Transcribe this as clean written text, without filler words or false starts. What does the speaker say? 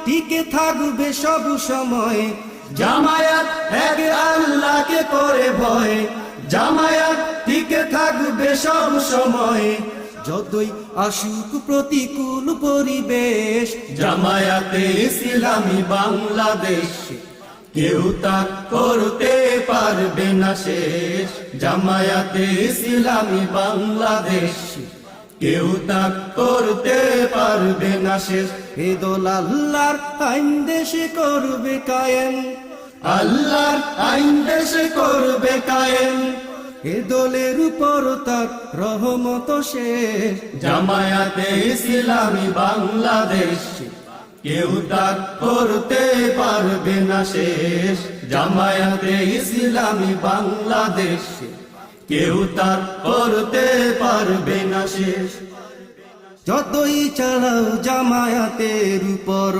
টিকে থাকবে সব সময়। জামায়াত এক আল্লাহকে করে ভয়, জামায়াত টিকে থাকবে সব সময়। যতই আসুক প্রতিকূল পরিবেশ, জামায়াতে ইসলামী বাংলাদেশ কেউ তা করতে পারবে না শেষ। জামায়াতে ইসলামী বাংলাদেশ কেউ তা করতে পারবে না শেষ। এ দল আল্লাহর আইন দেশে করবে কায়েম, আল্লাহর আইন দেশে করবে কায়েম। এ দলের উপর তার রহমত শেষ। জামায়াতে ইসলামী বাংলাদেশ কেউ তা করতে পারবে না শেষ। জামায়াতে ইসলামী বাংলাদেশ কেউ তা করতে পারবে না শেষ। যতই চালাও জামায়াতের উপর